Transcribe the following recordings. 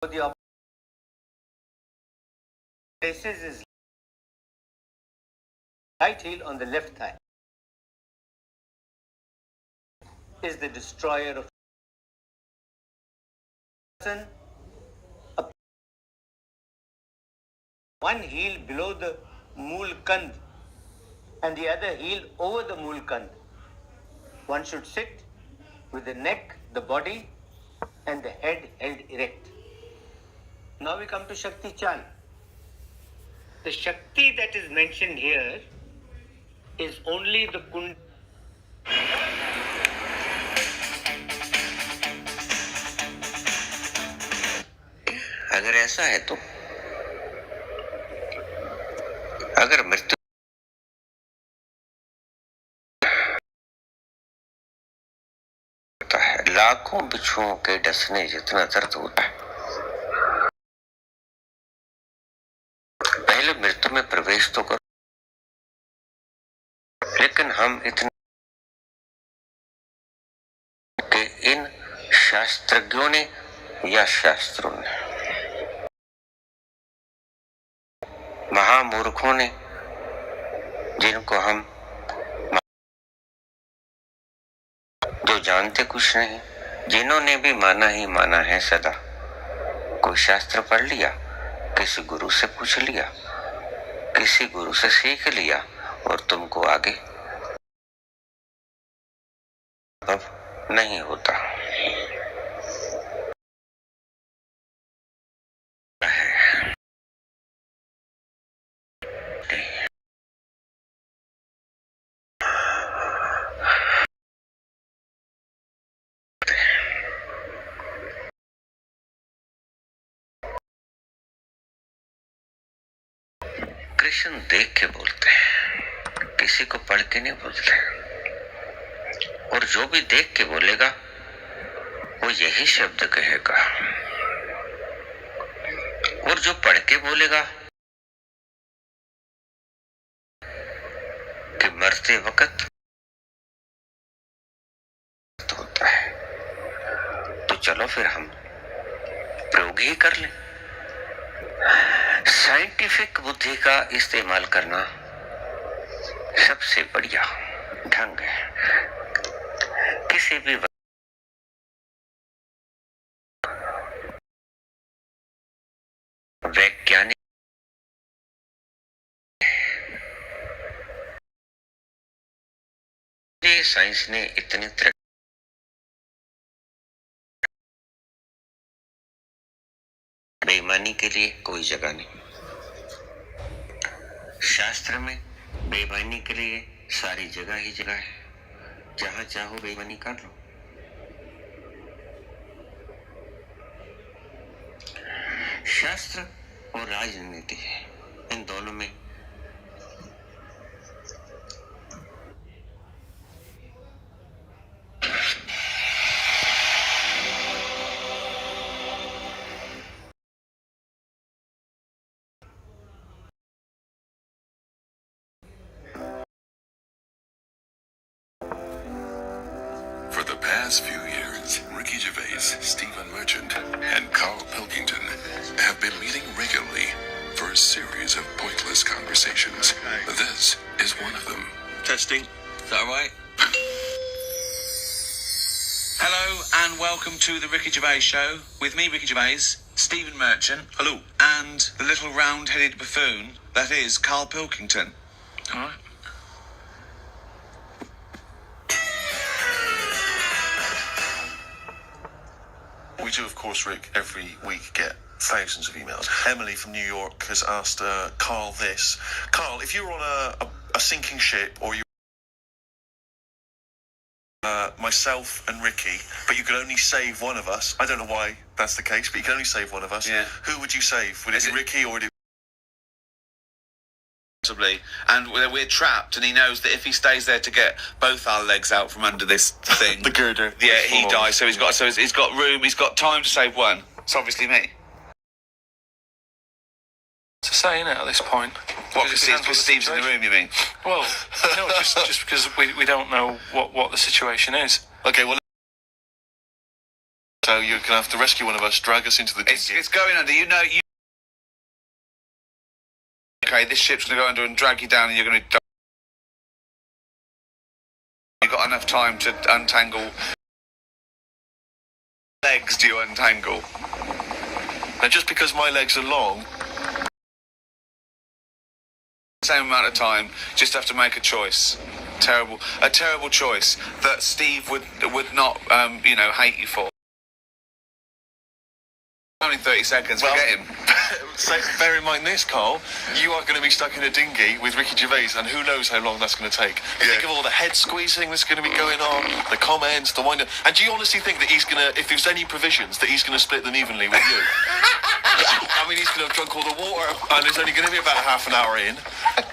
the places his right heel on the left thigh. Is the destroyer of one heel below the mool kand and the other heel over the mool kand. One should sit with the neck, the body and the head held erect. Now we come to Shakti Chal. The Shakti that is mentioned here is only the Kund. अगर ऐसा है तो अगर मृत्यु होता है, लाखों बिच्छुओं के डसने जितना दर्द होता है, पहले मृत्यु में प्रवेश तो करो। लेकिन हम इतने के इन शास्त्रज्ञों ने या शास्त्रों ने, महामूर्खों ने, जिनको हम जो जानते कुछ नहीं, जिन्होंने भी माना ही माना है सदा, कोई शास्त्र पढ़ लिया, किसी गुरु से पूछ लिया, किसी गुरु से सीख लिया और तुमको आगे अब नहीं होता है। कृष्ण देख के बोलते हैं, किसी को पढ़ के नहीं बोलते। और जो भी देख के बोलेगा वो यही शब्द कहेगा, और जो पढ़ के बोलेगा कि मरते वक्त होता है, तो चलो फिर हम प्रयोग ही कर लें। साइंटिफिक बुद्धि का इस्तेमाल करना सबसे बढ़िया ढंग है। किसी भी वैज्ञानिक साइंस ने इतनी तरक्की, बेईमानी के लिए कोई जगह नहीं। शास्त्र में बेईमानी के लिए सारी जगह ही जगह है, जहां चाहो बेईमानी कर लो। शास्त्र और राजनीति, इन दोनों में For the past few years, Ricky Gervais, Stephen Merchant, and Carl Pilkington have been meeting regularly for a series of pointless conversations. This is one of them. Testing. Is that all right? Hello and welcome to the Ricky Gervais Show with me, Ricky Gervais, Stephen Merchant. Hello. And the little round-headed buffoon that is Carl Pilkington. All right. We do, of course, Rick, every week get thousands of emails. Emily from New York has asked Carl this. Carl, if you were on a sinking ship, or you myself and Ricky, but you could only save one of us, I don't know why that's the case, but you can only save one of us. Yeah. Who would you save? Would it be Ricky or would it And we're trapped, and he knows that if he stays there to get both our legs out from under this thing, the girder? yeah, he dies. So he's got room. He's got time to save one. It's obviously me. To say, innit, at this point. What? Because Steve's in the room, you mean? Well, no, just because we don't know what the situation is. Okay, well, So you're going to have to rescue one of us, drag us into the dinghy. It's going under. Okay, this ship's going to go under and drag you down, and you're going to die. You've got enough time to untangle. Legs do you untangle? Now, just because my legs are long... Same amount of time, just have to make a choice. A terrible choice that Steve would not, hate you for. Only 30 seconds, Well, forget him. So bear in mind this, Carl, you are going to be stuck in a dinghy with Ricky Gervais, and who knows how long that's going to take. Think of all the head squeezing that's going to be going on, the comments, the wind-up. And do you honestly think that he's going to, if there's any provisions, that he's going to split them evenly with you? I mean, he's going to have drunk all the water, and it's only going to be about half an hour in.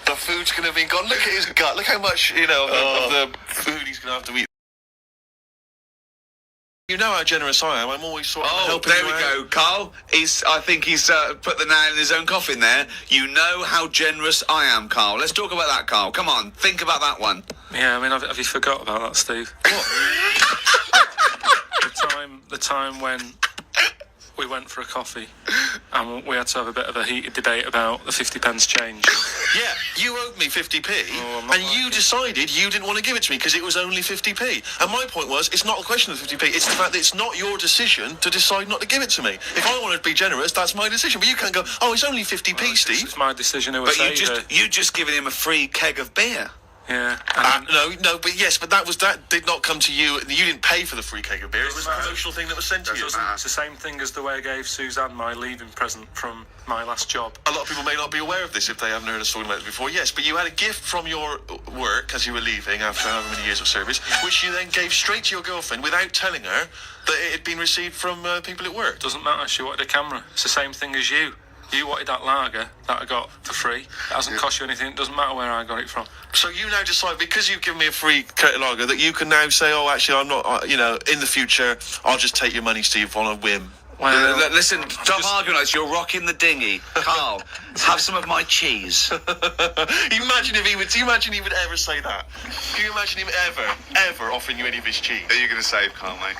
The food's going to be gone. Look at his gut. Look how much, of the food he's going to have to eat. You know how generous I am. I'm always sort of helping you out. There we go, Carl. I think he's put the nail in his own coffin there. You know how generous I am, Carl. Let's talk about that, Carl. Come on, think about that one. Yeah, I mean, have you forgot about that, Steve? What? the time when we went for a coffee and we had to have a bit of a heated debate about the 50p change. Yeah, you owed me 50p, and you decided you didn't want to give it to me because it was only 50p. And my point was, it's not a question of 50p, it's the fact that it's not your decision to decide not to give it to me. If I want to be generous, that's my decision. But you can't go, oh, it's only 50p, Steve. It's my decision who But you just given him a free keg of beer. Yeah. But that did not come to you. You didn't pay for the free keg of beer. It was a promotional thing that was sent to you. It's the same thing as the way I gave Suzanne my leaving present from my last job. A lot of people may not be aware of this if they haven't heard us talking about it before. Yes, but you had a gift from your work as you were leaving after however many years of service, which you then gave straight to your girlfriend without telling her that it had been received from people at work. Doesn't matter. She wanted a camera. It's the same thing as you. You wanted that lager that I got for free. It hasn't cost you anything. It doesn't matter where I got it from. So you now decide, because you've given me a free lager, that you can now say, oh, actually, I'm not, in the future, I'll just take your money, Steve, on a whim. Well, listen, stop arguing. You're rocking the dinghy. Carl, have some of my cheese. Imagine he would ever say that. Can you imagine him ever offering you any of his cheese? Are you going to save, Carl, mate?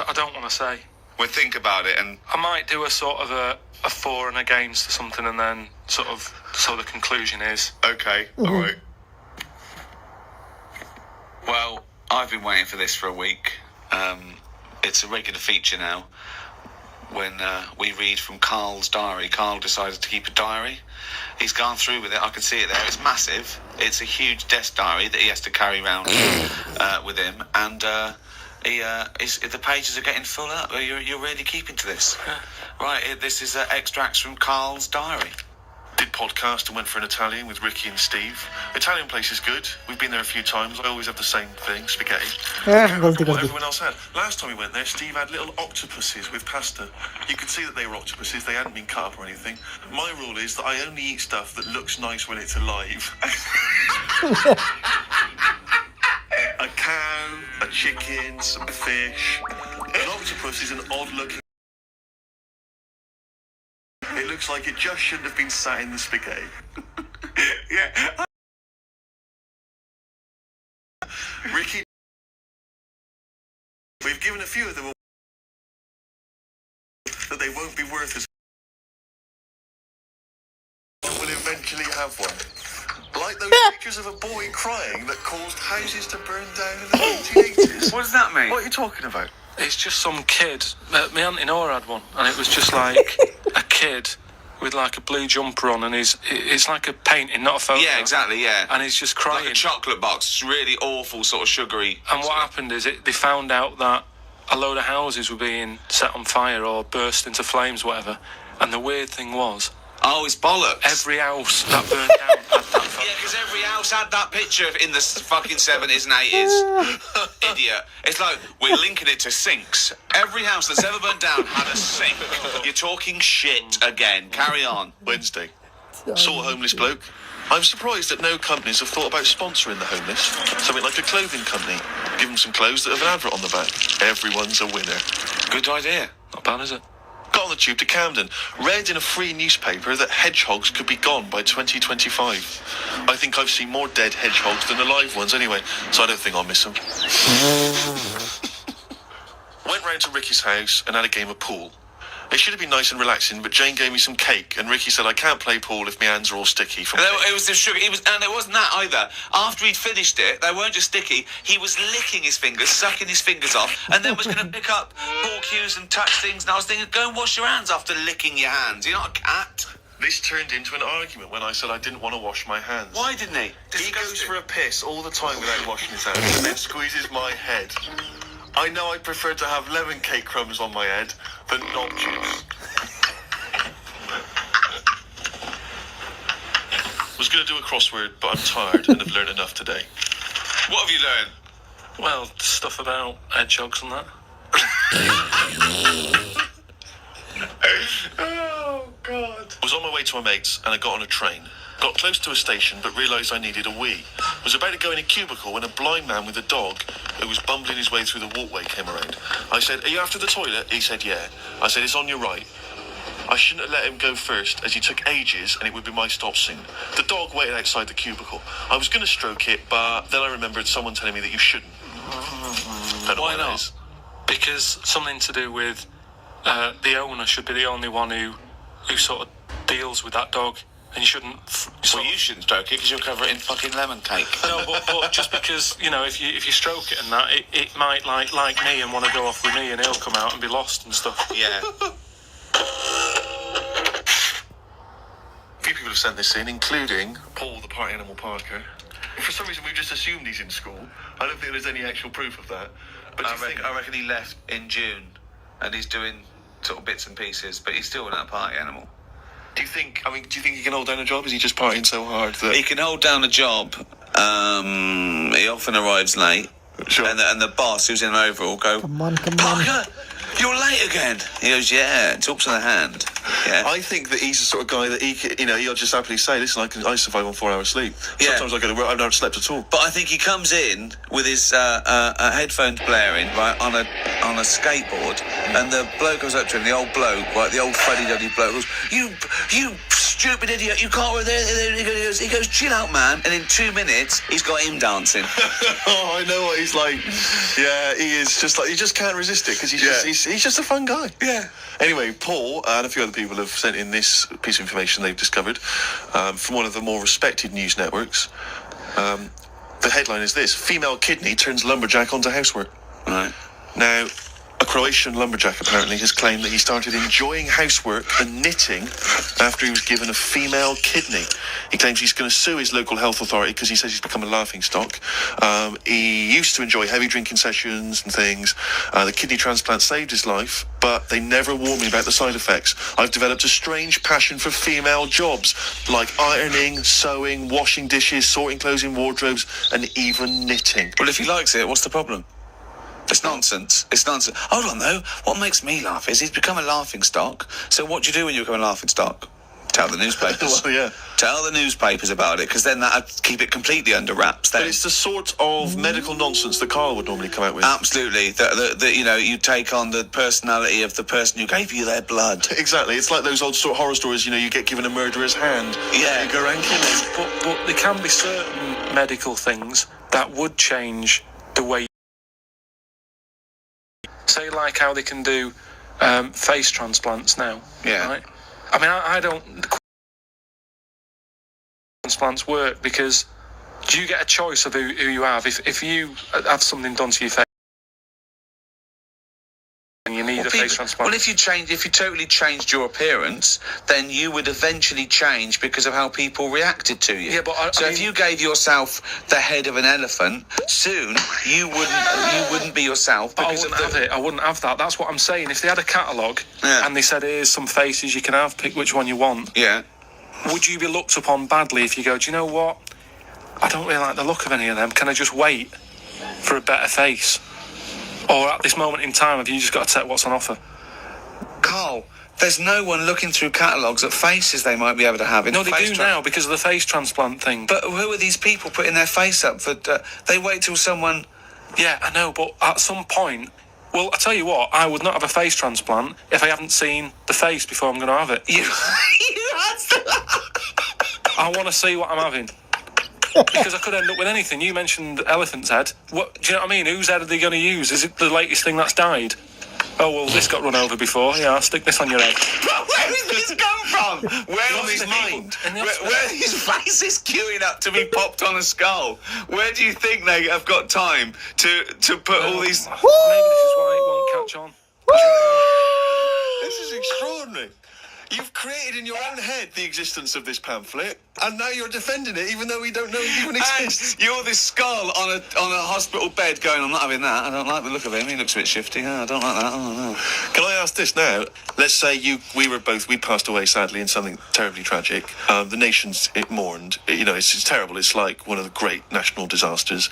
I don't want to say. Well, think about it, and I might do a sort of a for and against or something, and then so the conclusion is okay. All right. Well, I've been waiting for this for a week. It's a regular feature now. When we read from Carl's diary, Carl decided to keep a diary. He's gone through with it. I can see it there. It's massive. It's a huge desk diary that he has to carry around with him, and the pages are getting full up. You're really keeping to this. Right, this is extracts from Carl's diary. Did podcast and went for an Italian with Ricky and Steve. Italian place is good. We've been there a few times. I always have the same thing, spaghetti. What everyone else had. Last time we went there, Steve had little octopuses with pasta. You could see that they were octopuses. They hadn't been cut up or anything. My rule is that I only eat stuff that looks nice when it's alive. A cow, a chicken, some fish. An octopus is an odd-looking... It looks like it just shouldn't have been sat in the spaghetti. Yeah. Ricky... We've given a few of them that they won't be worth as... We'll eventually have one. Like those pictures of a boy crying that caused houses to burn down in the 1980s. What does that mean? What are you talking about? it's just some kid. My auntie Nora had one, and it was just like a kid with like a blue jumper on, and it's like a painting, not a photo. Yeah, exactly, yeah. And he's just crying. Like a chocolate box. It's really awful, sort of sugary. And what happened is they found out that a load of houses were being set on fire or burst into flames, whatever. And the weird thing was... Oh, it's bollocks. Every house that burned down had that photo. Yeah, because every house had that picture in the fucking 70s and 80s. Idiot. It's like, we're linking it to sinks. Every house that's ever burned down had a sink. You're talking shit again. Carry on. Wednesday. Saw a homeless bloke. I'm surprised that no companies have thought about sponsoring the homeless. Something like a clothing company. Give them some clothes that have an advert on the back. Everyone's a winner. Good idea. Not bad, is it? Got on the tube to Camden. Read in a free newspaper that hedgehogs could be gone by 2025. I think I've seen more dead hedgehogs than alive ones anyway, so I don't think I'll miss them. Went round to Ricky's house and had a game of pool. It should have been nice and relaxing, but Jane gave me some cake, and Ricky said I can't play pool if my hands are all sticky from cake. It was the sugar. And it wasn't that either. After he'd finished it, they weren't just sticky. He was licking his fingers, sucking his fingers off, and then was going to pick up ball cues and touch things. And I was thinking, go and wash your hands after licking your hands. You're not a cat. This turned into an argument when I said I didn't want to wash my hands. Why didn't he? He goes for a piss all the time without washing his hands, and then squeezes my head. I know I prefer to have lemon cake crumbs on my head than knob juice. I was going to do a crossword, but I'm tired and have learned enough today. What have you learned? Well, stuff about hedgehogs and that. Oh, God. I was on my way to my mates and I got on a train. Got close to a station but realised I needed a wee. Was about to go in a cubicle when a blind man with a dog who was bumbling his way through the walkway came around. I said, "Are you after the toilet?" He said, "Yeah." I said, "It's on your right." I shouldn't have let him go first, as he took ages and it would be my stop soon. The dog waited outside the cubicle. I was going to stroke it, but then I remembered someone telling me that you shouldn't. Why not? Because something to do with the owner should be the only one who sort of deals with that dog, and you shouldn't. Well, you shouldn't stroke it because you'll cover it in fucking lemon cake. No, but just because, you know, if you stroke it and that, it might like me and want to go off with me, and he'll come out and be lost and stuff. Yeah. A few people have sent this in, including Paul, the party animal Parker. For some reason, we've just assumed he's in school. I don't think there's any actual proof of that. But I reckon he left in June, and he's doing sort of bits and pieces, but he's still a party animal. do you think he can hold down a job? Is he just partying so hard that He can hold down a job. He often arrives late. Sure. And the boss, who's in an overall, go, Come on. "Parker, you're late again." He goes, "Yeah," and talks to the hand. Yeah. I think that he's the sort of guy that he'll just happily say, "Listen, I survive on 4 hours sleep. Yeah. Sometimes I go to work, I've never slept at all." But I think he comes in with his headphones blaring, right, on a skateboard, and the bloke goes up to him, the old bloke, right, the old fuddy-duddy bloke, goes, You stupid idiot, you can't... He goes, "Chill out, man," and in 2 minutes, he's got him dancing. Oh, I know what he's like. Yeah, he is just like, you just can't resist it, because he's just a fun guy. Yeah. Anyway, Paul and a few other people have sent in this piece of information they've discovered from one of the more respected news networks. The headline is this: female kidney turns lumberjack onto housework. Right. Now, a Croatian lumberjack apparently has claimed that he started enjoying housework and knitting after he was given a female kidney. He claims he's going to sue his local health authority because he says he's become a laughingstock. He used to enjoy heavy drinking sessions and things. The kidney transplant saved his life, but they never warned me about the side effects. I've developed a strange passion for female jobs, like ironing, sewing, washing dishes, sorting clothes in wardrobes, and even knitting. Well, if he likes it, what's the problem? It's nonsense. It's nonsense. Hold on, though. What makes me laugh is he's become a laughingstock. So what do you do when you become a laughingstock? Tell the newspapers. Well, yeah. Tell the newspapers about it, because then that'd keep it completely under wraps. Then. But it's the sort of medical nonsense that Carl would normally come out with. Absolutely. You take on the personality of the person who gave you their blood. Exactly. It's like those old sort of horror stories, you get given a murderer's hand. Yeah. You go around killing. But there can be certain medical things that would change the way. Say, like how they can do face transplants now. Yeah. Right? I mean, I don't... Transplants work because do you get a choice of who you have? If you have something done to your face and you need a face transplant... Well, if you totally changed your appearance, then you would eventually change because of how people reacted to you. Yeah, but if you gave yourself the head of an elephant, soon you wouldn't be yourself. Because I wouldn't have that. That's what I'm saying. If they had a catalogue and they said, "Here's some faces you can have, pick which one you want," yeah, would you be looked upon badly if you go, "Do you know what? I don't really like the look of any of them. Can I just wait for a better face?" Or at this moment in time, have you just got to take what's on offer? Carl, there's no one looking through catalogues at faces they might be able to have. No, they do now because of the face transplant thing. But who are these people putting their face up for? They wait till someone... Yeah, I know, but at some point... Well, I tell you what, I would not have a face transplant if I haven't seen the face before I'm going to have it. You had to... I want to see what I'm having. Because I could end up with anything. You mentioned elephant's head. What do you know what I mean? Whose head are they going to use? Is it the latest thing that's died? Oh, well, this got run over before. Yeah, I'll stick this on your head. Where did this come from? Where From was his it? mind. Where his face is queuing up to be popped on a skull? Where do you think they have got time to put all these... Maybe this is why it won't catch on. This is extraordinary. You've created in your own head the existence of this pamphlet, and now you're defending it, even though we don't know it even exists. And you're this skull on a hospital bed going, I'm not having that. I don't like the look of him. He looks a bit shifty. I don't like that. Oh, no. Can I ask this now? Let's say we passed away sadly in something terribly tragic. The nation's mourned. You know, it's terrible. It's like one of the great national disasters.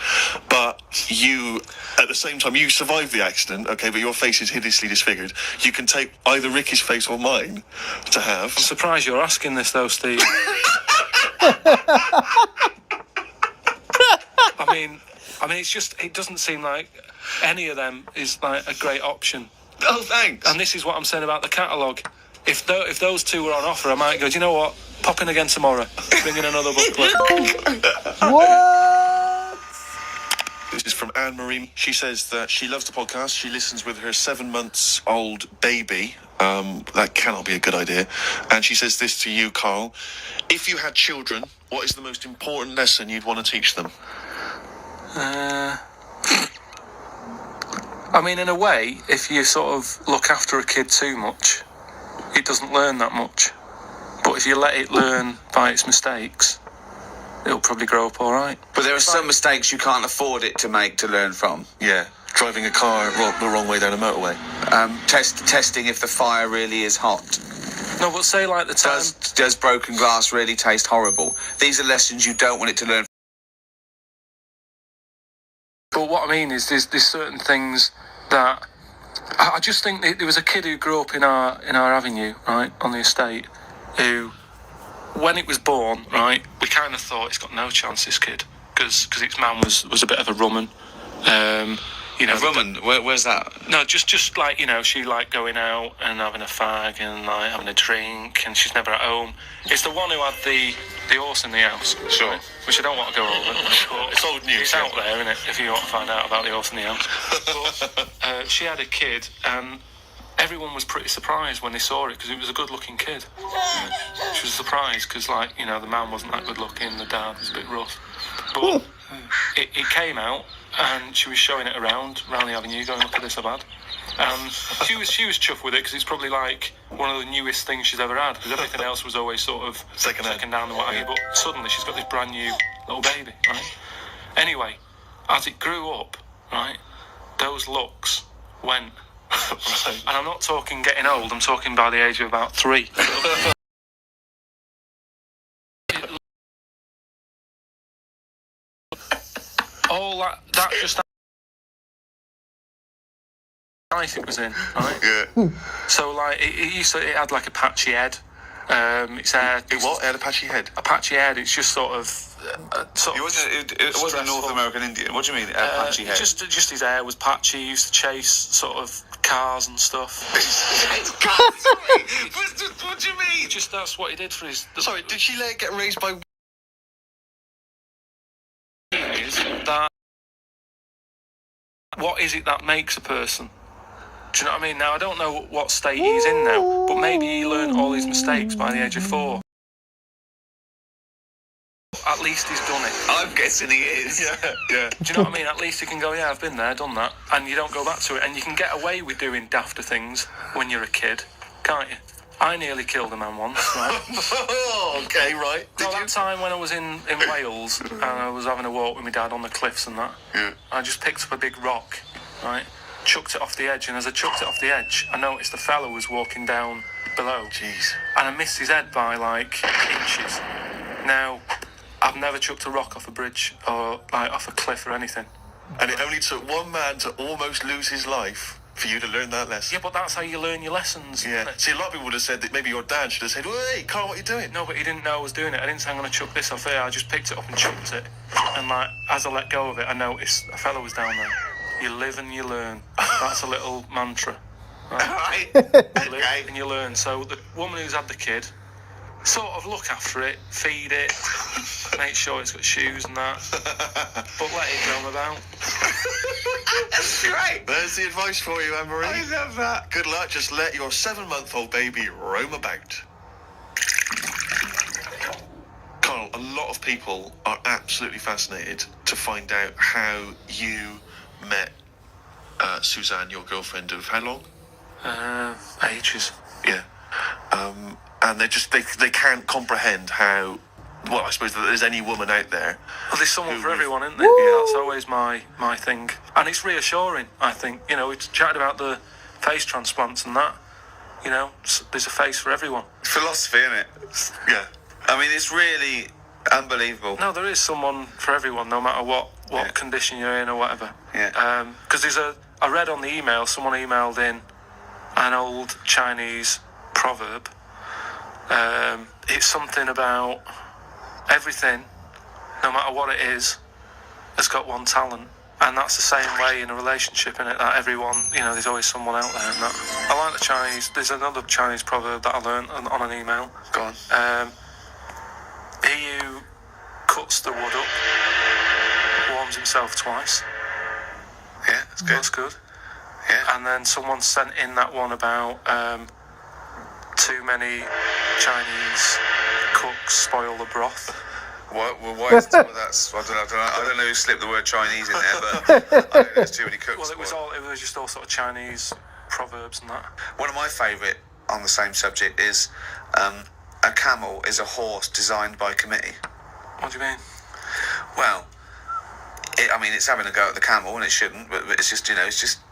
But you, at the same time, you survived the accident, okay, but your face is hideously disfigured. You can take either Ricky's face or mine to have. I'm surprised you're asking this, though, Steve. I mean, it's just, it doesn't seem like any of them is like a great option. Oh, thanks. And this is what I'm saying about the catalogue. If those two were on offer, I might go, do you know what? Pop in again tomorrow. Bring in another booklet. What? This is from Anne-Marie. She says that she loves the podcast. She listens with her 7-month-old baby. That cannot be a good idea. And she says this to you, Carl. If you had children, what is the most important lesson you'd want to teach them? I mean, in a way, if you sort of look after a kid too much, it doesn't learn that much. But if you let it learn by its mistakes, it'll probably grow up all right. But there are some mistakes you can't afford it to make to learn from. Yeah, driving a car the wrong way down a motorway. Testing if the fire really is hot. No, but say like the time... Does broken glass really taste horrible? These are lessons you don't want it to learn. But what I mean is there's certain things that... I just think there was a kid who grew up in our avenue, right, on the estate, who, when it was born, right, we kind of thought it's got no chance, this kid, because its mum was a bit of a rumman. You know, a rumman? Where's that? No, just like, you know, she liked going out and having a fag and like having a drink, and she's never at home. It's the one who had the horse in the house. Sure. Which I don't want to go over. But It's old news. It's out there, isn't it, if you want to find out about the horse in the house. But she had a kid, and everyone was pretty surprised when they saw it, because it was a good-looking kid. She was surprised, because, like, you know, the man wasn't that good-looking, the dad was a bit rough. But it came out, and she was showing it around the avenue, going, look at this I've had. And she was chuffed with it, because it's probably like one of the newest things she's ever had, because everything else was always sort of second down and what have you. But suddenly she's got this brand new little baby, right? Anyway, as it grew up, right, those looks went. Right. And I'm not talking getting old, I'm talking by the age of about 3. All that just life it was in, right? Yeah. So like it had like a patchy head. Its hair. It what? It had a patchy head. A patchy head. It's just sort of. It wasn't a North American Indian. What do you mean? Patchy head. Just his hair was patchy. He used to chase sort of cars and stuff. What do you mean? Just that's what he did for his. Sorry, did she let it get raised by? That. What is it that makes a person? Do you know what I mean? Now, I don't know what state he's in now, but maybe he learned all his mistakes by the age of 4. At least he's done it. I'm guessing he is. Yeah. Do you know what I mean? At least he can go, yeah, I've been there, done that, and you don't go back to it. And you can get away with doing dafter things when you're a kid, can't you? I nearly killed a man once, right? Oh, okay, right. Well, that time when I was in Wales and I was having a walk with my dad on the cliffs and that, I just picked up a big rock, right, chucked it off the edge, and as I chucked it off the edge, I noticed the fella was walking down below. Jeez. And I missed his head by, like, inches. Now, I've never chucked a rock off a bridge or, like, off a cliff or anything. And it only took one man to almost lose his life for you to learn that lesson. Yeah, but that's how you learn your lessons. Yeah. See, a lot of people would have said that maybe your dad should have said, hey, Carl, what are you doing? No, but he didn't know I was doing it. I didn't say I'm going to chuck this off here. I just picked it up and chucked it. And, like, as I let go of it, I noticed a fella was down there. You live and you learn. That's a little mantra. Right? You live and you learn. So the woman who's had the kid, sort of look after it, feed it, make sure it's got shoes and that, but let it roam about. That's great. There's the advice for you, Anne-Marie. I love that. Good luck. Just let your 7-month-old baby roam about. Carl, a lot of people are absolutely fascinated to find out how you met Suzanne, your girlfriend of how long? Ages. Yeah. And they can't comprehend how, well, I suppose that there's any woman out there. Well, there's someone Who for was- everyone, isn't there? Yeah, that's always my thing. And it's reassuring, I think. You know, we chatted about the face transplants and that. You know, there's a face for everyone. Philosophy, isn't it? Yeah. I mean, it's really unbelievable. No, there is someone for everyone, no matter what Yeah. condition you're in or whatever. Yeah. Because I read on the email, someone emailed in an old Chinese proverb. It's something about everything, no matter what it is, has got one talent. And that's the same way in a relationship, innit? That everyone, you know, there's always someone out there. And that. I like the Chinese. There's another Chinese proverb that I learned on an email. Go on. He who cuts the wood up warms himself twice. Yeah, that's good. That's good. Yeah. And then someone sent in that one about too many Chinese cooks spoil the broth. Why is well, that's I don't know who slipped the word Chinese in there, but I think there's too many cooks. Well, it was just all sort of Chinese proverbs and that. One of my favourite on the same subject is a camel is a horse designed by committee. What do you mean? Well, it's having a go at the camel, and it shouldn't, but it's just,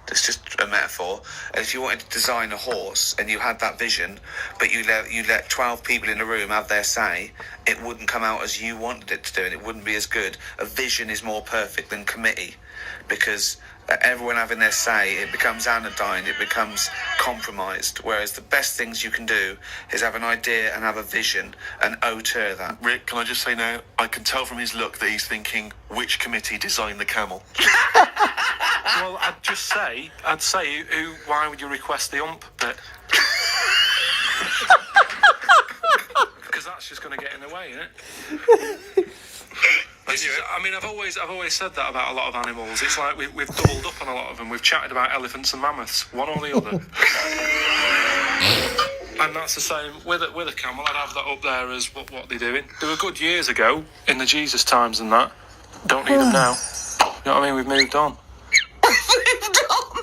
it's just a metaphor. And if you wanted to design a horse and you had that vision, but you let 12 people in the room have their say, it wouldn't come out as you wanted it to do, and it wouldn't be as good. A vision is more perfect than committee, because everyone having their say, it becomes anodyne, it becomes compromised. Whereas the best things you can do is have an idea and have a vision and auteur that. Rick, can I just say now, I can tell from his look that he's thinking, which committee designed the camel? Well, I'd say, why would you request the ump bit? Because that's just going to get in the way, isn't it? I've always said that about a lot of animals. It's like we've doubled up on a lot of them. We've chatted about elephants and mammoths, one or the other. And that's the same with a camel. I'd have that up there as what they're doing. They were good years ago in the Jesus times and that. Don't need them now. You know what I mean? We've moved on.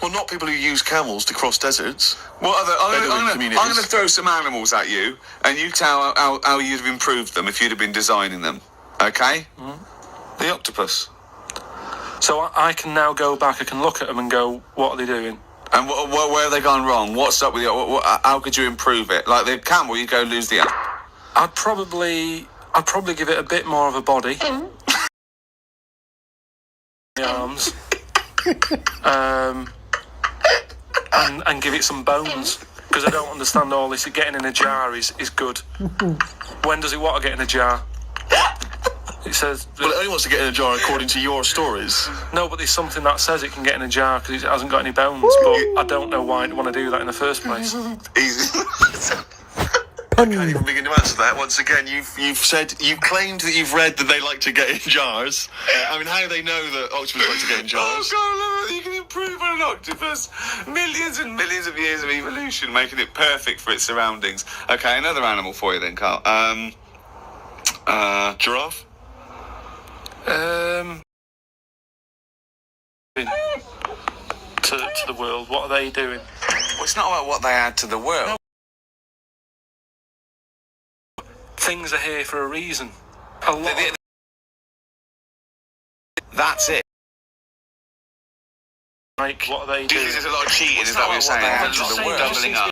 Well, not people who use camels to cross deserts. What other? Bedouin I'm communities. going to throw some animals at you, and you tell how you'd have improved them if you'd have been designing them. Okay? The octopus. So I can now go back. I can look at them and go, what are they doing? And where have they gone wrong? What's up with you? How could you improve it? Like the camel, you go lose the arm. I'd probably give it a bit more of a body. The arms. And give it some bones. Because I don't understand all this. Getting in a jar is good. When does it want to get in a jar? It says... Well, it only wants to get in a jar according to your stories. No, but there's something that says it can get in a jar because it hasn't got any bones. But I don't know why it want to do that in the first place. I can't even begin to answer that. Once again, you've claimed that you've read that they like to get in jars. I mean, how do they know that octopus like to get in jars? Oh, God, you can improve on an octopus. Millions and millions of years of evolution, making it perfect for its surroundings. Okay, another animal for you then, Carl. Giraffe? To the world, what are they doing? Well, it's not about what they add to the world. Things are here for a reason. A lot. That's it. Like, what are they doing? There's a lot of cheating, is that what you're saying? What To the they're world. saying. Doubling up.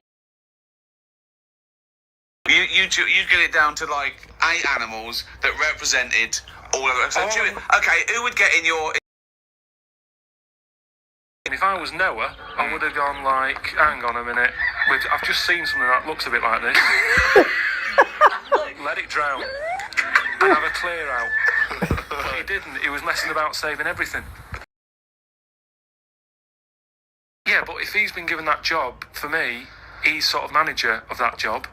You get it down to like 8 animals that represented all of it. So who would get in your... If I was Noah, I would have gone like, hang on a minute, I've just seen something that looks a bit like this. Let it drown. And have a clear out. But he didn't. He was messing about saving everything. Yeah, but if he's been given that job, for me, he's sort of manager of that job.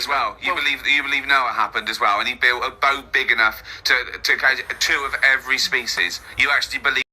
as well. You believe Noah happened as well, and he built a boat big enough to catch 2 of every species. You actually believe.